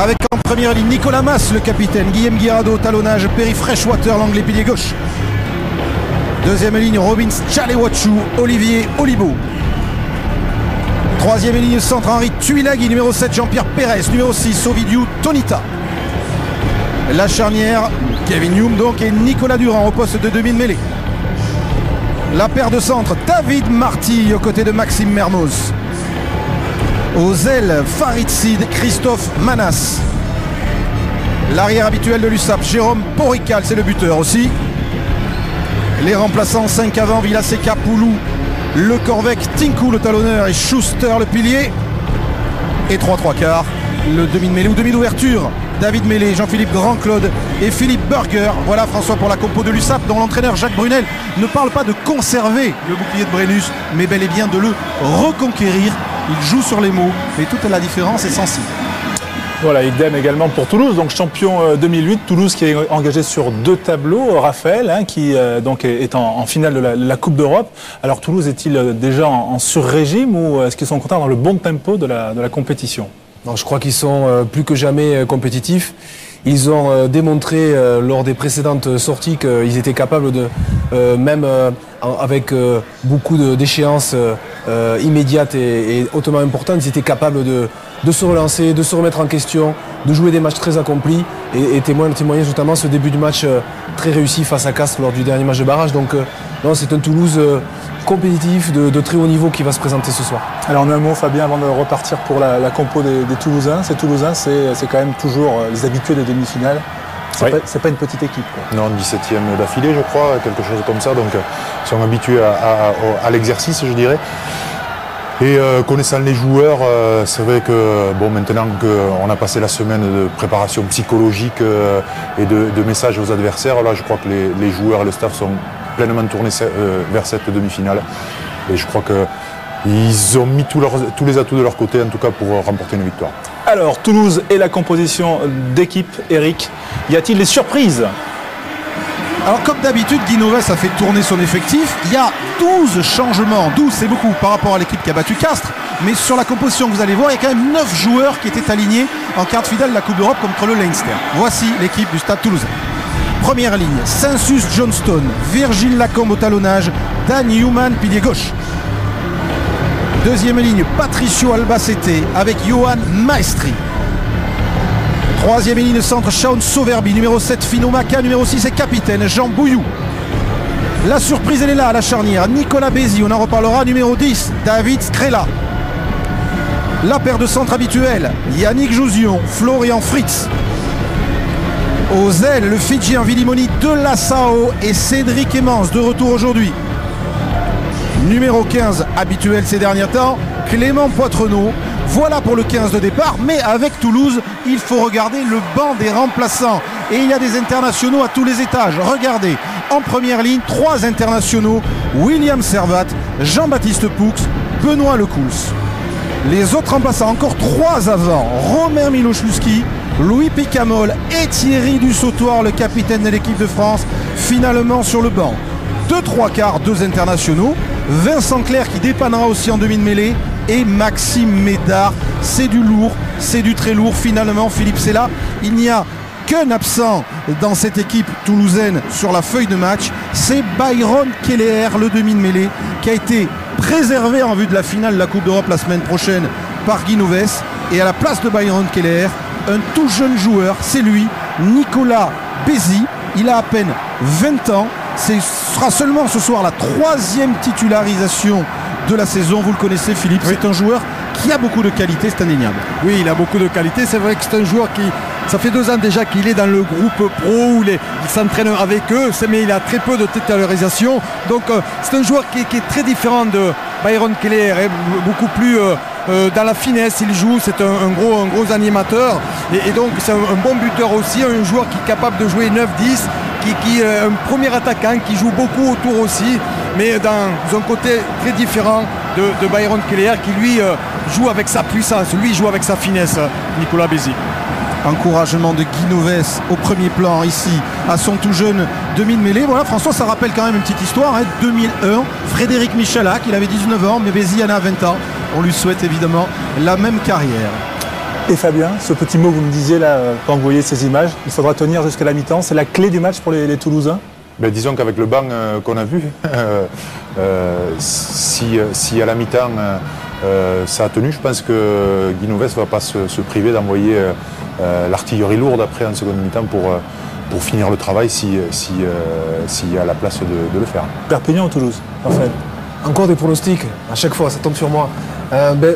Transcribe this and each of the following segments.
Avec en première ligne Nicolas Mas, le capitaine, Guillaume Guirado, talonnage, Perry Freshwater, l'anglais pilier gauche. Deuxième ligne, Robin Tchalewatchou, Olivier Olibo. Troisième ligne centre, Henri Tuilagi, numéro 7, Jean-Pierre Pérez, numéro 6, Ovidiu Tonita. La charnière, Kevin Hume donc, et Nicolas Durand au poste de demi de mêlée. La paire de centre, David Marty aux côtés de Maxime Mermoz. Aux ailes, Farid Sid, Christophe Manas. L'arrière habituel de l'USAP, Jérôme Porical, c'est le buteur aussi. Les remplaçants, 5 avant, Villaseca, Poulou, Le Corvec, Tinku le talonneur et Schuster le pilier. Et 3 quarts, le demi de mêlée ou demi d'ouverture, David Mélé, Jean-Philippe Grand-Claude et Philippe Burger. Voilà François pour la compo de l'USAP, dont l'entraîneur Jacques Brunel ne parle pas de conserver le bouclier de Brennus, mais bel et bien de le reconquérir. Il joue sur les mots et toute la différence est sensible. Voilà, idem également pour Toulouse, donc champion 2008, Toulouse qui est engagé sur 2 tableaux, Raphaël, qui donc est en finale de la Coupe d'Europe. Alors Toulouse est-il déjà en sur-régime ou est-ce qu'ils sont contents dans le bon tempo de la compétition? Non, je crois qu'ils sont plus que jamais compétitifs. Ils ont démontré lors des précédentes sorties qu'ils étaient capables de, même avec beaucoup d'échéances immédiates et hautement importantes, ils étaient capables de se relancer, de se remettre en question, de jouer des matchs très accomplis et témoignent notamment ce début de match très réussi face à Castres lors du dernier match de barrage. Donc non, c'est un Toulouse compétitif de très haut niveau qui va se présenter ce soir. Alors en un mot, Fabien, avant de repartir pour la compo des Toulousains, ces Toulousains, c'est quand même toujours les habitués des demi-finales. C'est pas une petite équipe, quoi. Non, 17e d'affilée, je crois, quelque chose comme ça. Donc ils sont habitués à l'exercice, je dirais. Et connaissant les joueurs, c'est vrai que bon, maintenant qu'on a passé la semaine de préparation psychologique et de messages aux adversaires, là je crois que les joueurs et le staff sont pleinement tournés vers cette demi-finale. Et je crois qu'ils ont mis tous les atouts de leur côté, en tout cas pour remporter une victoire. Alors Toulouse et la composition d'équipe, Eric, y a-t-il des surprises? Alors comme d'habitude, Guy Novès a fait tourner son effectif. Il y a 12 changements, 12 c'est beaucoup par rapport à l'équipe qui a battu Castres. Mais sur la composition que vous allez voir, il y a quand même 9 joueurs qui étaient alignés en quart de finale de la Coupe d'Europe contre le Leinster. Voici l'équipe du Stade Toulousain. Première ligne, Sensus Johnston, Virgile Lacombe au talonnage, Dan Newman, pilier gauche. Deuxième ligne, Patricio Albacete avec Johan Maestri. Troisième ligne centre, Shaun Soverby, numéro 7, Fino Maka, numéro 6 et capitaine Jean Bouillou. La surprise, elle est là à la charnière. Nicolas Bézi, on en reparlera, numéro 10, David Skrela. La paire de centres habituelle, Yannick Jouzion, Florian Fritz. Aux ailes, le Fidjien Vilimoni de Lassao et Cédric Emmans, de retour aujourd'hui. Numéro 15, habituel ces derniers temps, Clément Poitrenaud. Voilà pour le 15 de départ, mais avec Toulouse, il faut regarder le banc des remplaçants. Et il y a des internationaux à tous les étages. Regardez, en première ligne, 3 internationaux, William Servat, Jean-Baptiste Poux, Benoît Lecouls. Les autres remplaçants, encore 3 avant, Romain Miloszewski, Louis Picamol et Thierry Dussautoir, le capitaine de l'équipe de France, finalement sur le banc. 2 quarts, 2 internationaux, Vincent Clerc qui dépannera aussi en demi de mêlée, et Maxime Médard. C'est du lourd, c'est du très lourd. Finalement, Philippe Sella, il n'y a qu'un absent dans cette équipe toulousaine sur la feuille de match, c'est Byron Keller, le demi de mêlée, qui a été préservé en vue de la finale de la Coupe d'Europe la semaine prochaine par Guy Novès. Et à la place de Byron Keller, un tout jeune joueur, c'est lui, Nicolas Bézi. Il a à peine 20 ans. Ce sera seulement ce soir la 3e titularisation de la saison. Vous le connaissez, Philippe, oui. C'est un joueur qui a beaucoup de qualité, c'est indéniable. Oui, il a beaucoup de qualité. C'est vrai que c'est un joueur qui, ça fait 2 ans déjà qu'il est dans le groupe pro où il s'entraîne avec eux, mais il a très peu de titularisation. Donc c'est un joueur qui est très différent de Byron Keller, beaucoup plus dans la finesse il joue, c'est un gros animateur et donc c'est un bon buteur aussi, un joueur qui est capable de jouer 9-10, qui est un premier attaquant, qui joue beaucoup autour aussi, mais dans un côté très différent de Byron Keller qui lui joue avec sa puissance, lui joue avec sa finesse, Nicolas Bézi. Encouragement de Guy Novès au premier plan ici à son tout jeune demi de mêlée. Voilà, François, ça rappelle quand même une petite histoire, 2001, Frédéric Michalak, il avait 19 ans, mais Bézi en a 20 ans. On lui souhaite évidemment la même carrière. Et Fabien, ce petit mot que vous me disiez là, quand vous voyez ces images, il faudra tenir jusqu'à la mi-temps. C'est la clé du match pour les Toulousains? Ben, disons qu'avec le banc qu'on a vu, si à la mi-temps ça a tenu, je pense que Guy Noves ne va pas se priver d'envoyer l'artillerie lourde après en seconde mi-temps pour finir le travail s'il y a la place de le faire. Perpignan ou Toulouse, Raphaël? Encore des pronostics, à chaque fois, ça tombe sur moi.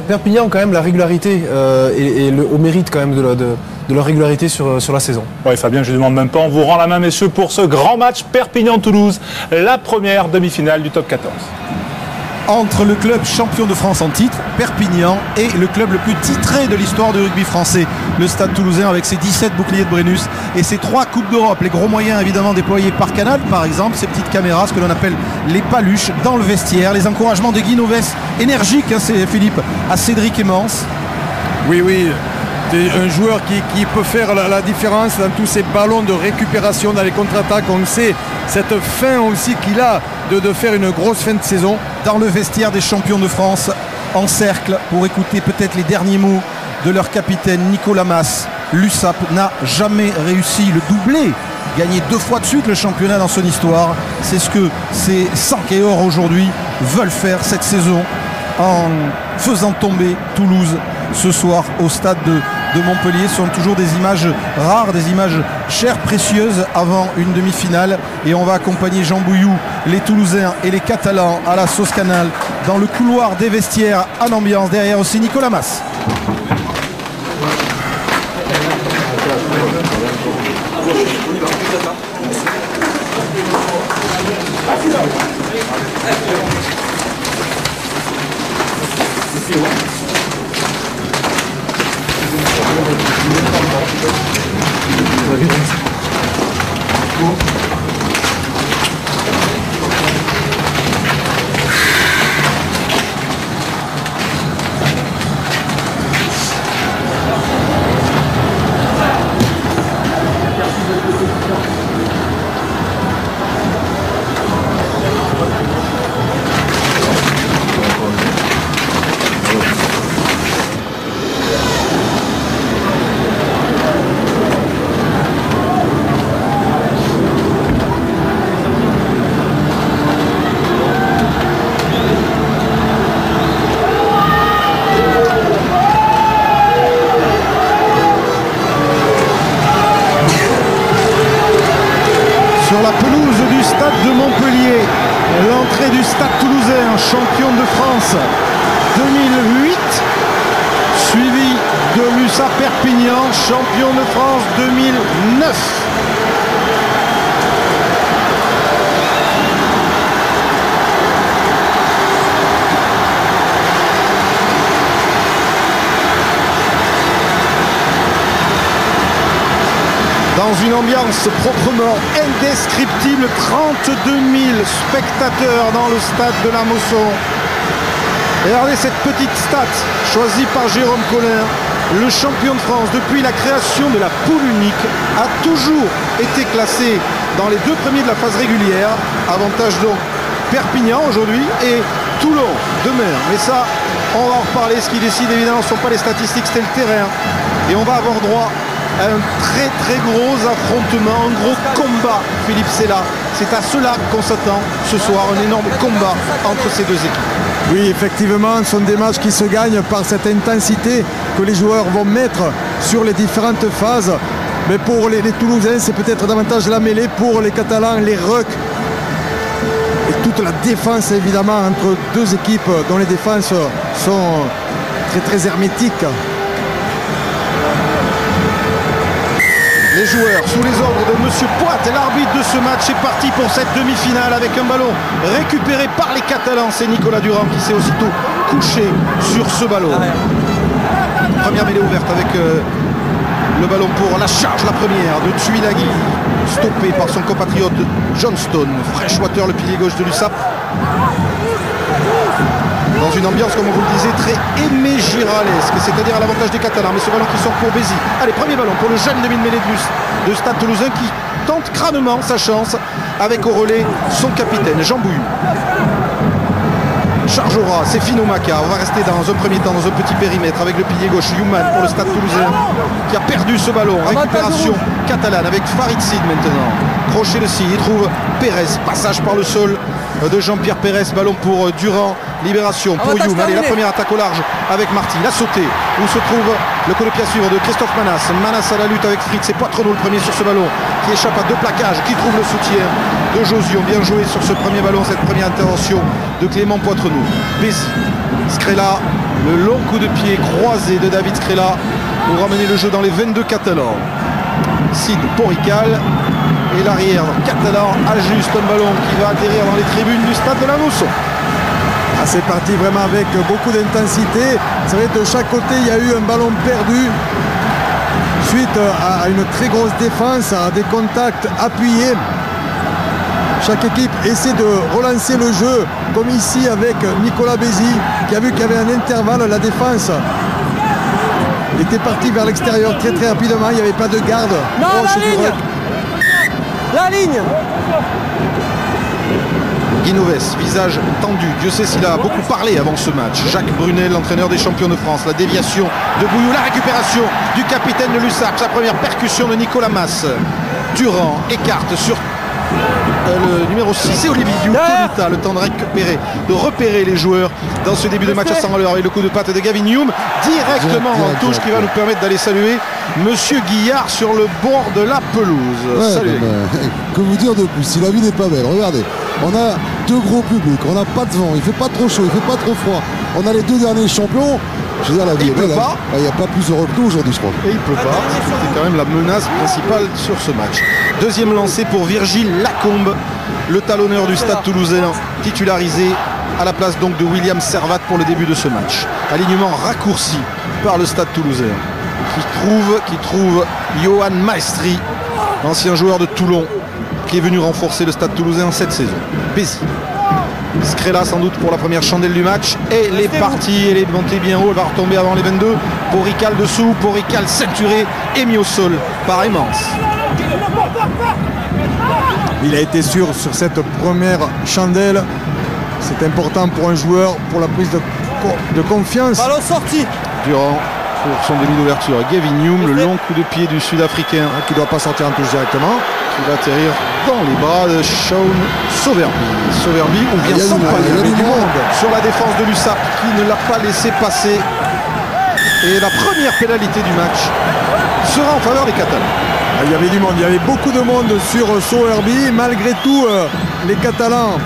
Perpignan, quand même, la régularité et au mérite quand même de leur régularité sur la saison. Oui, Fabien, je ne demande même pas, on vous rend la main, messieurs, pour ce grand match Perpignan-Toulouse, la première demi-finale du top 14. Entre le club champion de France en titre, Perpignan, et le club le plus titré de l'histoire du rugby français, le Stade Toulousain, avec ses 17 boucliers de Brennus et ses 3 Coupes d'Europe. Les gros moyens évidemment déployés par Canal, par exemple, ces petites caméras, ce que l'on appelle les paluches dans le vestiaire, les encouragements de Guy Noves, énergique, hein, c'est Philippe, à Cédric Emmens. Oui, un joueur qui peut faire la différence dans tous ces ballons de récupération dans les contre-attaques. On sait cette fin aussi qu'il a de faire une grosse fin de saison. Dans le vestiaire des champions de France, en cercle, pour écouter peut-être les derniers mots de leur capitaine Nicolas Mas. L'USAP n'a jamais réussi le doublé. Gagner 2 fois de suite le championnat dans son histoire. C'est ce que ces 5 et or aujourd'hui veulent faire cette saison en faisant tomber Toulouse ce soir au stade de Montpellier. Ce sont toujours des images rares, des images chères, précieuses avant une demi-finale. Et on va accompagner Jean Bouillou, les Toulousains et les Catalans à la sauce Canal dans le couloir des vestiaires en ambiance. Derrière aussi Nicolas Mas. Sur la pelouse du stade de Montpellier, l'entrée du stade toulousain, champion de France 2008, suivi de l'USAP Perpignan, champion de France 2009. Dans une ambiance proprement indescriptible, 32 000 spectateurs dans le stade de la Mosson. Et regardez cette petite stat choisie par Jérôme Collin. Le champion de France, depuis la création de la poule unique, a toujours été classé dans les 2 premiers de la phase régulière. Avantage donc Perpignan aujourd'hui et Toulon demain. Mais ça, on va en reparler. Ce qui décide évidemment, ce ne sont pas les statistiques, c'était le terrain. Et on va avoir droit un très gros affrontement, un gros combat, Philippe Sella. C'est à cela qu'on s'attend ce soir, un énorme combat entre ces 2 équipes. Oui, effectivement, ce sont des matchs qui se gagnent par cette intensité que les joueurs vont mettre sur les différentes phases. Mais pour les Toulousains, c'est peut-être davantage la mêlée. Pour les Catalans, les rucks et toute la défense, évidemment, entre 2 équipes dont les défenses sont très hermétiques. Les joueurs sous les ordres de Monsieur Poit, l'arbitre de ce match, est parti pour cette demi-finale avec un ballon récupéré par les Catalans. C'est Nicolas Durand qui s'est aussitôt couché sur ce ballon. Première mêlée ouverte avec le ballon pour la charge, la première de Tuilagi, stoppé par son compatriote Johnston. Freshwater, le pilier gauche de l'USAP. Dans une ambiance, comme on vous le disait, très aimé-giralesque, c'est-à-dire à l'avantage des Catalans. Mais ce ballon qui sort pour Bézi. Allez, premier ballon pour le jeune demi-mêlée de Stade Toulousain qui tente crânement sa chance avec au relais son capitaine, Jean Bouillou. chargera, c'est Fino Maka. On va rester dans un premier temps dans un petit périmètre avec le pilier gauche Youman pour le Stade Toulousain qui a perdu ce ballon. Récupération catalane avec Farid Sid maintenant. Crochet de Sid, il trouve Pérez, passage par le sol de Jean-Pierre Pérez, ballon pour Durand, libération pour Youm. Allez, la première attaque au large avec Marty, il a sauté. Où se trouve le coup de pied à suivre de Christophe Manas. Manas à la lutte avec Fritz, c'est Poitrenaud le premier sur ce ballon qui échappe à deux plaquages, qui trouve le soutien de Josion. Bien joué sur ce premier ballon, cette première intervention de Clément Poitrenaud. Bézi, Scrella, le long coup de pied croisé de David Scrella pour ramener le jeu dans les 22 catalans. Sid Porical et l'arrière catalan ajuste un ballon qui va atterrir dans les tribunes du stade de la Mosson. Ah, c'est parti vraiment avec beaucoup d'intensité. C'est vrai que de chaque côté il y a eu un ballon perdu suite à une très grosse défense, à des contacts appuyés. Chaque équipe essaie de relancer le jeu, comme ici avec Nicolas Bézi qui a vu qu'il y avait un intervalle. La défense était partie vers l'extérieur très rapidement, il n'y avait pas de garde. Non, la ligne. Guinoves, visage tendu. Dieu sait s'il a beaucoup parlé avant ce match. Jacques Brunel, l'entraîneur des champions de France. La déviation de Bouillou, la récupération du capitaine de l'USAP. Sa première percussion de Nicolas Mas. Durand écarte sur le numéro 6, c'est Olivier Diouf. Le temps de repérer les joueurs dans ce début de match à 100 à l'heure avec le coup de patte de Gavin Youm directement en touche qui va nous permettre d'aller saluer Monsieur Guillard sur le bord de la pelouse. Salut. Que vous dire de plus, si la vie n'est pas belle, regardez, on a deux gros publics, on n'a pas de vent, il fait pas trop chaud, il fait pas trop froid, on a les deux derniers champions. Je veux dire, la vie est belle, il n'y a pas plus heureux que nous aujourd'hui, je crois. Et il peut pas, c'était quand même la menace principale sur ce match. Deuxième lancé pour Virgile Lacombe, le talonneur du Stade Toulousain, titularisé à la place donc de William Servat pour le début de ce match. Alignement raccourci par le Stade Toulousain qui trouve Johan Maestri, ancien joueur de Toulon, qui est venu renforcer le Stade Toulousain cette saison. Bézi. Scrella sans doute pour la première chandelle du match. Et les parties, elle est montée bien haut, elle va retomber avant les 22. Porical dessous, Porical ceinturé et mis au sol par Emmance. Il a été sûr sur cette première chandelle. C'est important pour un joueur, pour la prise de confiance. Ballon sorti. Durand pour son demi d'ouverture. Gavin Youm, le long coup de pied du Sud-Africain. Qui ne doit pas sortir en touche directement. Qui va atterrir dans les bras de Sean Sowerby. Sowerby ou bien Sampaio du monde sur la défense de l'USAP qui ne l'a pas laissé passer. Et la première pénalité du match sera en faveur des Catalans. Il y avait du monde, il y avait beaucoup de monde sur Sowerby. Malgré tout, les Catalans.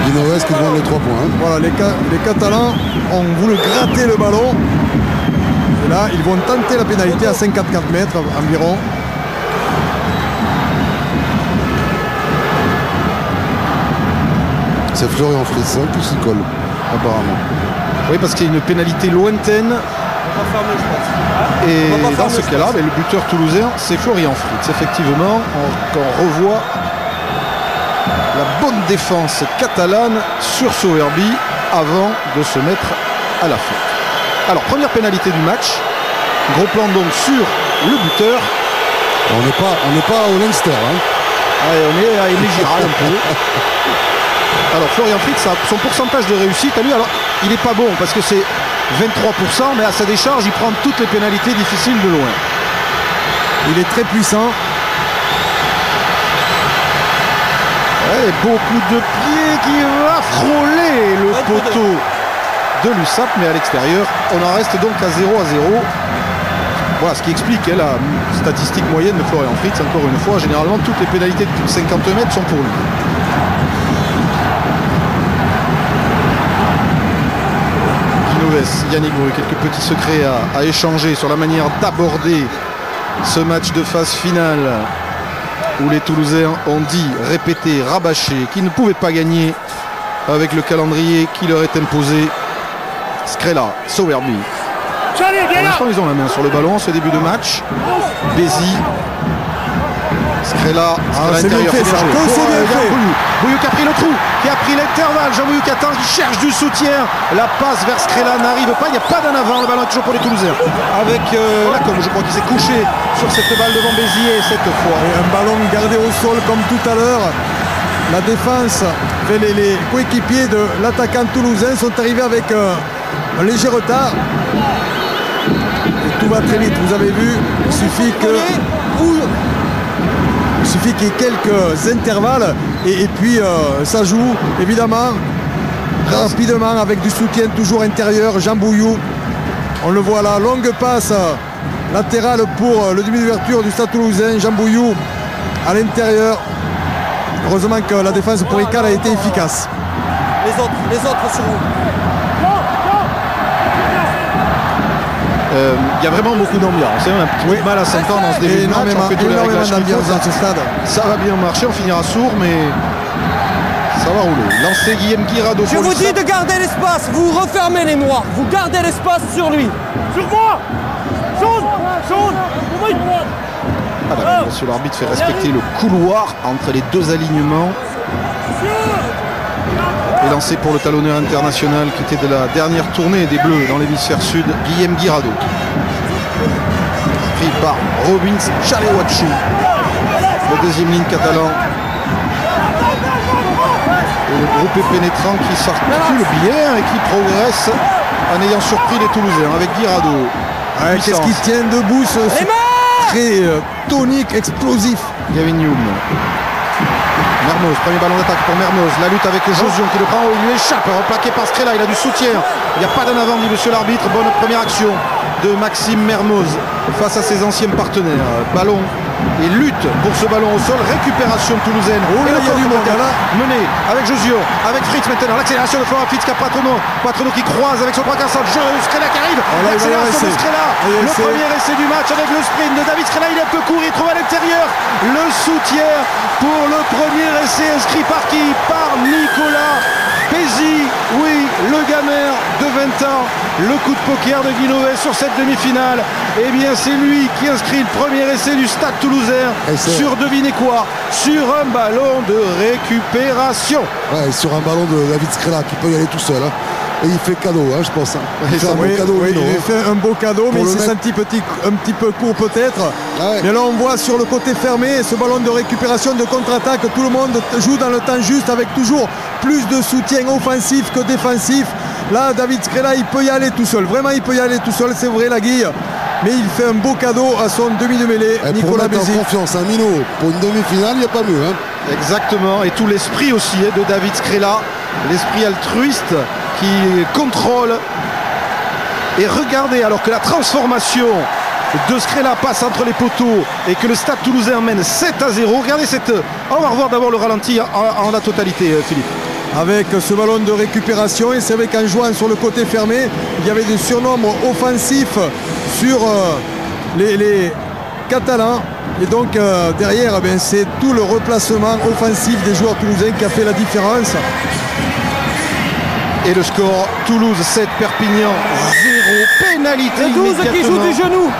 Guinoves qui demande les 3 points. Hein. Voilà, les Catalans ont voulu gratter le ballon. Et là, ils vont tenter la pénalité à 54 mètres environ. C'est Florian Fritz hein, qui s'y colle, apparemment. Oui, parce qu'il y a une pénalité lointaine. Et dans ce cas-là, le buteur toulousain, c'est Florian Fritz. Effectivement, on revoit la bonne défense catalane sur Sowerby avant de se mettre à la faute. Alors, première pénalité du match. Gros plan donc sur le buteur. On n'est pas au Leinster. Hein. Ouais, on est à Émile Girard un peu. Alors Florian Fritz, son pourcentage de réussite à lui, alors il n'est pas bon parce que c'est 23%, mais à sa décharge, il prend toutes les pénalités difficiles de loin. Il est très puissant. Ouais, beaucoup de pieds qui va frôler le poteau de l'USAP, mais à l'extérieur, on en reste donc à 0-0. Voilà ce qui explique la statistique moyenne de Florian Fritz. Encore une fois, généralement, toutes les pénalités de plus de 50 mètres sont pour lui. Yannick Bru, quelques petits secrets à échanger sur la manière d'aborder ce match de phase finale où les Toulousains ont dit, répété, rabâché qu'ils ne pouvaient pas gagner avec le calendrier qui leur est imposé. Scrella, Sowerby. Pour l'instant, ils ont la main sur le ballon ce début de match. Bézi. Scrella, c'est bien fait ça. Bouillou qui a pris le trou, qui a pris l'intervalle. Jean Bouillou qui attend, qui cherche du soutien. La passe vers Scrella n'arrive pas. Il n'y a pas d'en avant. Le ballon est toujours pour les Toulousains. Avec Lacombe, je crois qu'il s'est couché sur cette balle devant Béziers cette fois. Et un ballon gardé au sol comme tout à l'heure. la défense, les coéquipiers de l'attaquant toulousain sont arrivés avec un léger retard. Et tout va très vite, vous avez vu, il suffit qu'il y ait quelques intervalles et puis ça joue évidemment rapidement avec du soutien toujours intérieur. Jean Bouillou, on le voit là, longue passe latérale pour le demi d'ouverture du Stade Toulousain. Jean Bouillou à l'intérieur. Heureusement que la défense pour Ical a été efficace. Les autres sur vous. Il y a vraiment beaucoup d'ambiance. On a un petit peu de mal à s'entendre dans ce début de match. On fait tous les réglages d'ambiance dans ce stade. Ça va bien marcher, on finira sourd, mais ça va rouler. Lancé Guillaume Guirado. Je vous dis de garder l'espace. Vous refermez les noirs. Vous gardez l'espace sur lui. Sur moi. Jaune. Ah d'accord, monsieur l'arbitre fait respecter le couloir entre les deux alignements. Et lancé pour le talonneur international qui était de la dernière tournée des Bleus dans l'hémisphère sud, Guillaume Guirado. Pris par Robins Chalewatchou, le deuxième ligne catalan. Et le groupe est pénétrant qui s'articule bien et qui progresse en ayant surpris les Toulousains avec Guirado. Ouais, qu'est-ce qui tient debout ce très tonique, explosif. Gavin Hume. Mermoz, premier ballon d'attaque pour Mermoz. La lutte avec Josion qui le prend, il lui échappe, replaqué par Strela, il a du soutien. Il n'y a pas d'en avant, dit monsieur l'arbitre. Bonne première action de Maxime Mermoz face à ses anciens partenaires. Ballon et lutte pour ce ballon au sol. Récupération toulousaine. Oh, et là, le corps du du là. mené avec Josio, avec Fritz maintenant. L'accélération de Florent Fritz qui a Patrono qui croise avec son bras cassant. Strela qui arrive. L'accélération de Strela. Le premier essai du match avec le sprint de David Strela. Il est un peu court, il trouve à l'intérieur le soutien pour le premier essai inscrit par qui? Par Nicolas Pézy. Oui, le gamer de 20 ans. Le coup de poker de Guinovet sur cette demi-finale. Eh bien, c'est lui qui inscrit le premier essai du Stade Toulousain sur, devinez quoi, sur un ballon de récupération. Ouais, sur un ballon de David Strela qui peut y aller tout seul. Hein. Et il fait cadeau, hein, je pense. Hein. Il fait un beau cadeau. Oui, il fait un beau cadeau, mais c'est un petit peu court peut-être. Ouais. Mais là, on voit sur le côté fermé ce ballon de récupération, de contre-attaque. Tout le monde joue dans le temps juste avec toujours plus de soutien offensif que défensif. Là, David Strela, il peut y aller tout seul. Vraiment, il peut y aller tout seul, c'est vrai, la Guille. Mais il fait un beau cadeau à son demi de mêlée, Nicolas Bézi. Pour mettre en confiance un minot pour une demi-finale, il n'y a pas mieux. Hein. Exactement, et tout l'esprit aussi de David Strela, l'esprit altruiste qui contrôle. Et regardez, alors que la transformation de Strela passe entre les poteaux et que le Stade Toulousain mène 7-0, regardez cette... On va revoir d'abord le ralenti en la totalité, Philippe. Avec ce ballon de récupération, et c'est vrai qu'en jouant sur le côté fermé, il y avait des surnombres offensifs sur les Catalans. Et donc derrière, c'est tout le replacement offensif des joueurs toulousains qui a fait la différence. Et le score, Toulouse 7, Perpignan 0, pénalité le 12 qui joue du genou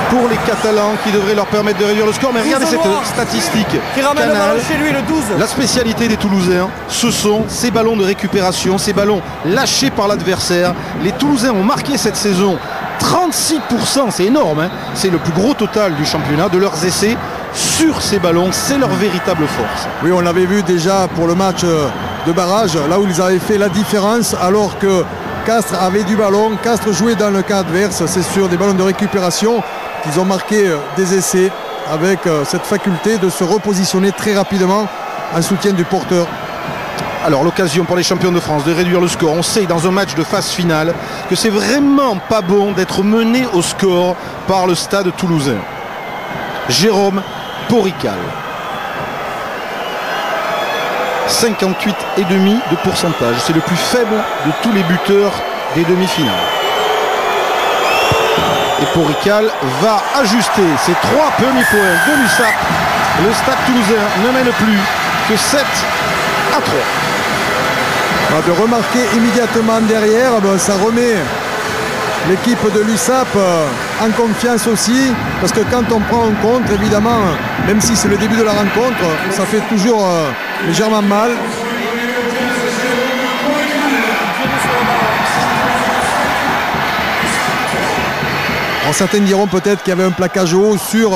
pour les Catalans qui devrait leur permettre de réduire le score. Mais regardez cette statistique qui ramène Canal. le ballon chez lui, le 12. La spécialité des Toulousains, ce sont ces ballons de récupération, ces ballons lâchés par l'adversaire. Les Toulousains ont marqué cette saison 36%, c'est énorme, hein. C'est le plus gros total du championnat de leurs essais sur ces ballons, c'est leur véritable force. Oui, on l'avait vu déjà pour le match de barrage, là où ils avaient fait la différence, alors que Castres avait du ballon. Castres jouait dans le camp adverse, c'est sur des ballons de récupération qu'ils ont marqué des essais avec cette faculté de se repositionner très rapidement en soutien du porteur. Alors l'occasion pour les champions de France de réduire le score. On sait dans un match de phase finale que c'est vraiment pas bon d'être mené au score par le Stade Toulousain. Jérôme Porical. 58,5% de pourcentage. C'est le plus faible de tous les buteurs des demi-finales. Et Porical va ajuster ses 3 premiers points de l'USAP. Le Stade Toulousain ne mène plus que 7-3. De remarquer immédiatement derrière, ça remet l'équipe de l'USAP en confiance aussi, parce que quand on prend en compte, évidemment, même si c'est le début de la rencontre, ça fait toujours légèrement mal. Alors, certains diront peut-être qu'il y avait un plaquage haut sur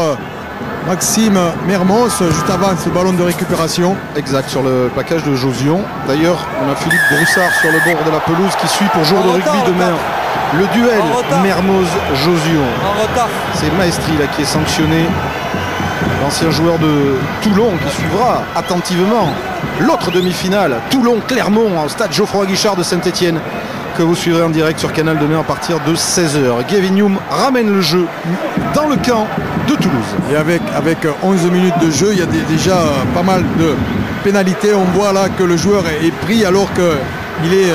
Maxime Mermos, juste avant ce ballon de récupération. Exact, sur le plaquage de Josion. D'ailleurs, on a Philippe Broussard sur le bord de la pelouse qui suit pour jour de rugby demain. Le duel Mermoz-Josion. C'est Maestri là, qui est sanctionné. L'ancien joueur de Toulon qui suivra attentivement l'autre demi-finale. Toulon-Clermont au stade Geoffroy Guichard de Saint-Etienne, que vous suivrez en direct sur Canal demain à partir de 16h. Gavin Hume ramène le jeu dans le camp de Toulouse. Et avec 11 minutes de jeu, il y a déjà pas mal de pénalités. On voit là que le joueur est pris alors qu'il est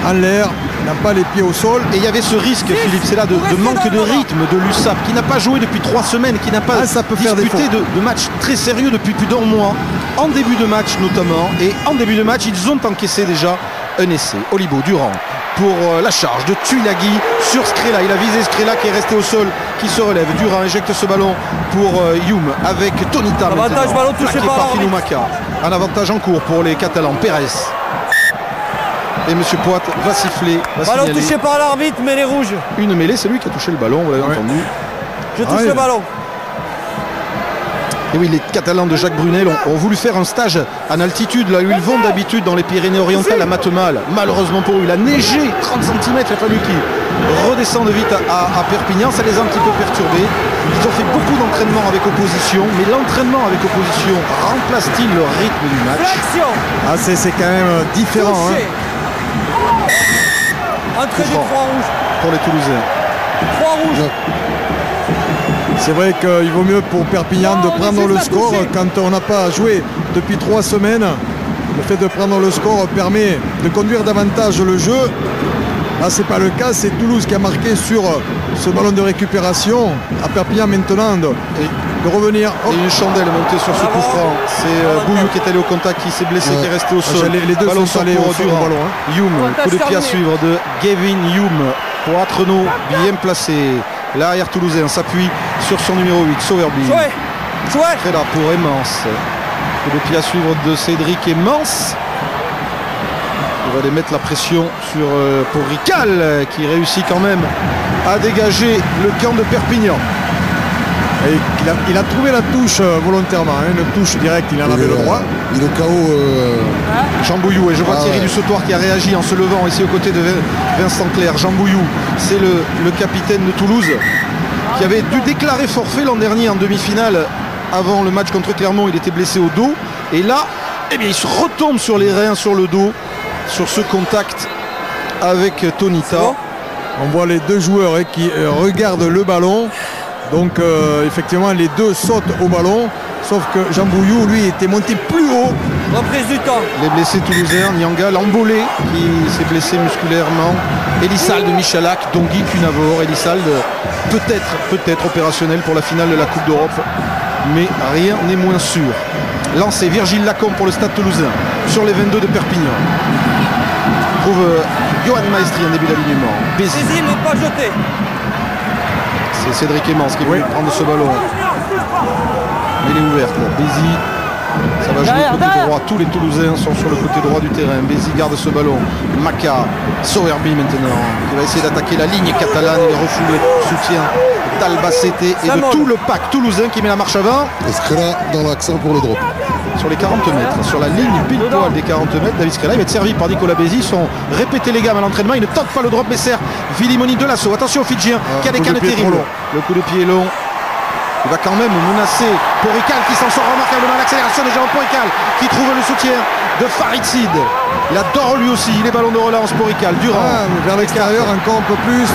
en l'air, il n'a pas les pieds au sol. Et il y avait ce risque, Philippe, c'est là de manque de rythme de l'USAP, qui n'a pas joué depuis 3 semaines, qui n'a pas disputé de match très sérieux depuis plus d'un mois, en début de match notamment. Et en début de match, ils ont encaissé déjà un essai. Olibo Durand pour la charge de Tuilagi sur Scrella. Il a visé Scrella qui est resté au sol, qui se relève. Durand éjecte ce ballon pour Hume avec Tonita. Avantage, ballon touché par Finau Maka. Un avantage en cours pour les Catalans. Pérez. Et M. Poit va siffler. Ballon touché par l'arbitre, mêlée rouge. Une mêlée, c'est lui qui a touché le ballon, vous l'avez entendu. Je touche le ballon. Et oui, les Catalans de Jacques Brunel ont voulu faire un stage en altitude, là où ils vont d'habitude dans les Pyrénées-Orientales à Matemal. Malheureusement pour eux, il a neigé 30 cm, il a fallu qu'ils redescendent vite à Perpignan. Ça les a un petit peu perturbés. Ils ont fait beaucoup d'entraînement avec opposition, mais l'entraînement avec opposition remplace-t-il le rythme du match? Ah, c'est quand même différent. Entrée du 3 rouge. Pour les Toulousains. 3 rouges. C'est vrai qu'il vaut mieux pour Perpignan de prendre le score quand on n'a pas joué depuis 3 semaines. Le fait de prendre le score permet de conduire davantage le jeu. Là, c'est pas le cas. C'est Toulouse qui a marqué sur ce ballon de récupération. À Perpignan maintenant de revenir. Et une chandelle montée sur ce coup franc. C'est Bouillou qui est allé au contact, qui s'est blessé, qui est resté au sol. Les deux ballon sont allés au ballon. Hume, coup de pied à suivre de Gavin Hume. Poitrenaud bien placé. L'arrière toulousain s'appuie sur son numéro 8, Sauverby. Très là pour Emmance. Coup de pied à suivre de Cédric Emmance. Il va aller mettre la pression sur pour Rical, qui réussit quand même à dégager le camp de Perpignan. Et il a trouvé la touche volontairement, une touche directe, il en avait le droit. Il est KO. Jean Bouillou, et je vois Thierry Dussautoir qui a réagi en se levant ici aux côtés de Vincent Clerc. Jean Bouillou, c'est le capitaine de Toulouse qui avait dû déclarer forfait l'an dernier en demi-finale. Avant le match contre Clermont, il était blessé au dos. Et là, eh bien, il se retombe sur les reins, sur le dos, sur ce contact avec Tonita. On voit les deux joueurs qui regardent le ballon. Donc effectivement les deux sautent au ballon, sauf que Jean Bouillou lui était monté plus haut. Reprise du temps. Les blessés toulousains, Nyanga, Lambolé qui s'est blessé musculairement, Elissalde, Michalak, Dongui, Cunavor. Elissalde peut-être opérationnel pour la finale de la Coupe d'Europe, mais rien n'est moins sûr. Lancé Virgile Lacombe pour le Stade Toulousain sur les 22 de Perpignan. On trouve Johan Maestri en début d'alignement. Bézi mais pas jeté. C'est Cédric Emmance qui est venu prendre ce ballon. Il est ouvert pour Bézi. Ça va jouer côté droit. Tous les Toulousains sont sur le côté droit du terrain. Bézi garde ce ballon. Maka, Sauverby maintenant, qui va essayer d'attaquer la ligne catalane. Il est refoulé. Soutien d'Albacete et de tout le pack toulousain qui met la marche avant. Et Scrella dans l'accent pour le drop. Sur les 40 mètres, sur la ligne pile poil des 40 mètres, David Scrella, il va être servi par Nicolas Bézi. Ils sont répétés les gammes à l'entraînement. Il ne tente pas le drop, mais sert Vilimoni de l'assaut. Attention au Fidjien qui a des cannes terribles. Le coup de pied est long. Il va quand même menacer Porical qui s'en sort remarquablement. L'accélération de Jérôme Porical qui trouve le soutien de Farid Sid. Il adore lui aussi les ballons de relance. Porical, Durand. Vers l'extérieur encore un peu plus.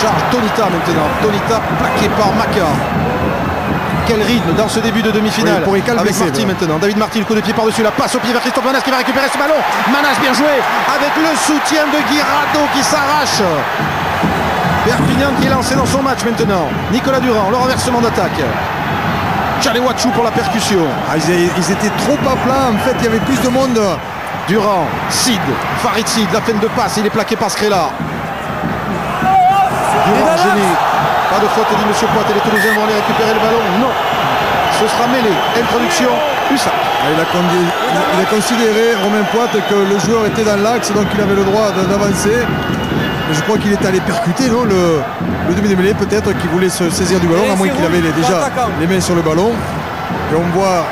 Charge Tonita maintenant. Tonita plaqué par Maka. Quel rythme dans ce début de demi-finale. Oui, avec Marty maintenant. David Marty, le coup de pied par-dessus. La passe au pied vers Christophe Manas qui va récupérer ce ballon. Manas bien joué avec le soutien de Guirado qui s'arrache. Perpignan qui est lancé dans son match maintenant. Nicolas Durand, le renversement d'attaque. Tchalewachou pour la percussion. Ils étaient trop à plat. En fait, il y avait plus de monde. Durand, Sid, Farid Sid, la peine de passe. Il est plaqué par Scrella. Durand gêné. Pas de faute, dit M. Poit, et les Toulousains vont aller récupérer le ballon. Non, ce sera mêlé. Introduction, USAP. Il a considéré, Romain Poit, que le joueur était dans l'axe, donc il avait le droit d'avancer. je crois qu'il est allé percuter non, le demi-mêlée peut-être qui voulait se saisir du ballon, à moins qu'il avait déjà les mains sur le ballon. Et on voit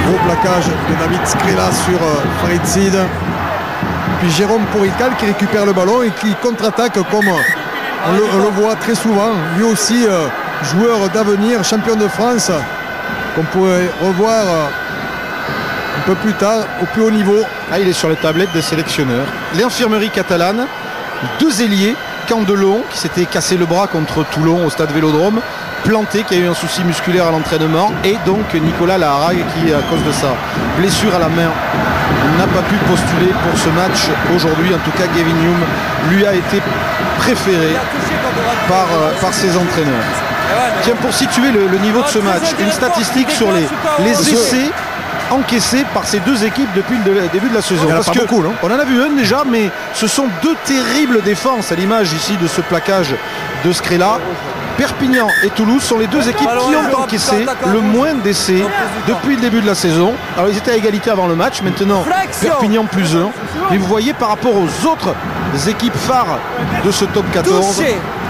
gros plaquage de David Skrela sur Farid Sid. Puis Jérôme Porical qui récupère le ballon et qui contre-attaque comme on le voit très souvent. Lui aussi joueur d'avenir, champion de France, qu'on pourrait revoir un peu plus tard au plus haut niveau. Ah, il est sur les tablettes des sélectionneurs. L'infirmerie catalane, 2 ailiers, Candelon qui s'était cassé le bras contre Toulon au stade Vélodrome, Planté qui a eu un souci musculaire à l'entraînement, et donc Nicolas Laharague qui, à cause de sa blessure à la main, n'a pas pu postuler pour ce match aujourd'hui. En tout cas, Gavin Hume lui a été préféré par ses entraîneurs. Tiens, pour situer le niveau de ce match, une statistique sur les essais encaissés par ces 2 équipes depuis le début de la saison. Parce que beaucoup, on en a vu un déjà, mais ce sont 2 terribles défenses, à l'image ici de ce plaquage de Skrela. Perpignan et Toulouse sont les 2 équipes qui ont encaissé le moins d'essais depuis le début de la saison. Alors ils étaient à égalité avant le match, maintenant Perpignan +1. Mais vous voyez par rapport aux autres équipes phares de ce top 14,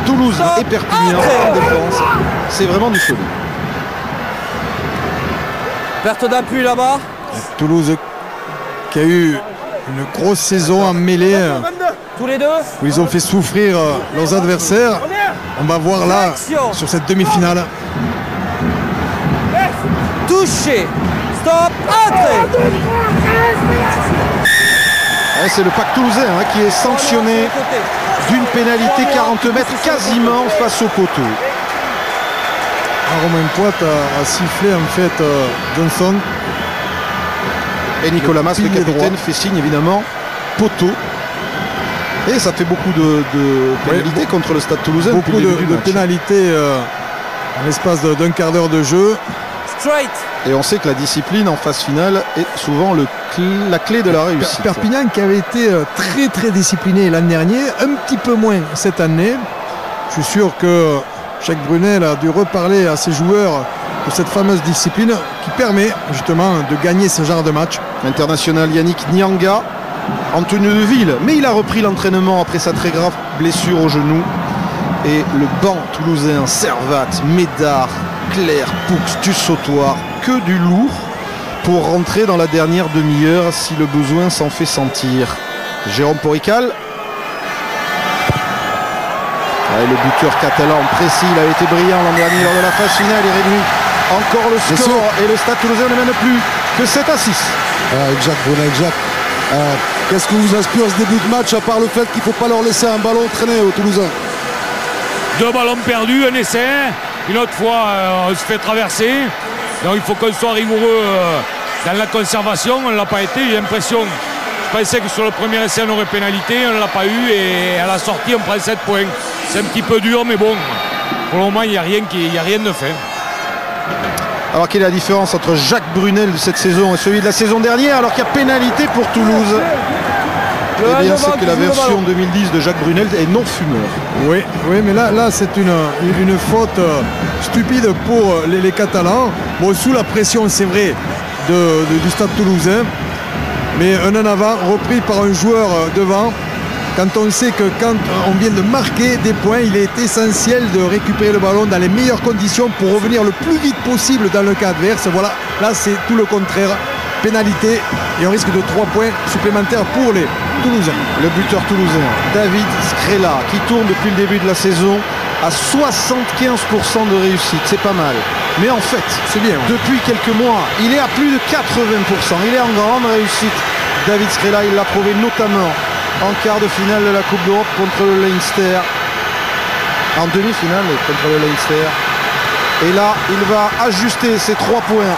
Toulouse et Perpignan en défense, c'est vraiment du solide. Perte d'appui là-bas. Toulouse qui a eu une grosse saison en mêlée. Tous les 2. Où ils ont fait souffrir leurs adversaires. On va voir là, sur cette demi-finale. Touché. Stop. Entrée. C'est le Pack Toulousain qui est sanctionné d'une pénalité 40 mètres quasiment face au poteau. Romain Poite a sifflé en fait Johnson. Et Nicolas Mas, le capitaine, fait signe évidemment poteau. Et ça fait beaucoup de pénalités contre le Stade Toulousain. Beaucoup de pénalités en l'espace d'un quart d'heure de jeu. Straight. Et on sait que la discipline en phase finale est souvent la clé de la réussite. Perpignan qui avait été très très discipliné l'an dernier, un petit peu moins cette année. Je suis sûr que Jacques Brunel a dû reparler à ses joueurs de cette fameuse discipline qui permet justement de gagner ce genre de match. L'international Yannick Nyanga en tenue de ville, mais il a repris l'entraînement après sa très grave blessure au genou. Et le banc toulousain, Servat, Médard, Claire, Poux, Tussautoir, que du lourd pour rentrer dans la dernière demi-heure si le besoin s'en fait sentir. Jérôme Porical. Le buteur catalan précis, il a été brillant l'an dernier lors de la phase finale. Il réduit encore le score et le Stade Toulousain ne mène plus que 7-6. Avec Jacques Brunel, qu'est-ce que vous inspire ce début de match à part le fait qu'il ne faut pas leur laisser un ballon traîner aux Toulousains? 2 ballons perdus, un essai, une autre fois on se fait traverser. Donc il faut qu'on soit rigoureux dans la conservation. On ne l'a pas été, j'ai l'impression. Je pensais que sur le premier essai on aurait pénalité, on ne l'a pas eu et à la sortie on prend 7 points. C'est un petit peu dur mais bon, pour le moment il n'y a rien de fait. Alors quelle est la différence entre Jacques Brunel de cette saison et celui de la saison dernière alors qu'il y a pénalité pour Toulouse? Eh bien c'est que la version 2010 de Jacques Brunel est non fumeur. Oui, mais là c'est une faute stupide pour les Catalans. Bon, sous la pression c'est vrai du Stade Toulousain. Mais un en avant repris par un joueur devant. Quand on sait que quand on vient de marquer des points, il est essentiel de récupérer le ballon dans les meilleures conditions pour revenir le plus vite possible dans le cas adverse. Voilà, là c'est tout le contraire. Pénalité et un risque de 3 points supplémentaires pour les Toulousains. Le buteur toulousain, David Skrela, qui tourne depuis le début de la saison à 75% de réussite. C'est pas mal. Mais en fait, c'est bien. Depuis quelques mois, il est à plus de 80%. Il est en grande réussite. David Skrela, il l'a prouvé notamment en quart de finale de la Coupe d'Europe contre le Leinster. En demi-finale contre le Leinster. Et là, il va ajuster ses 3 points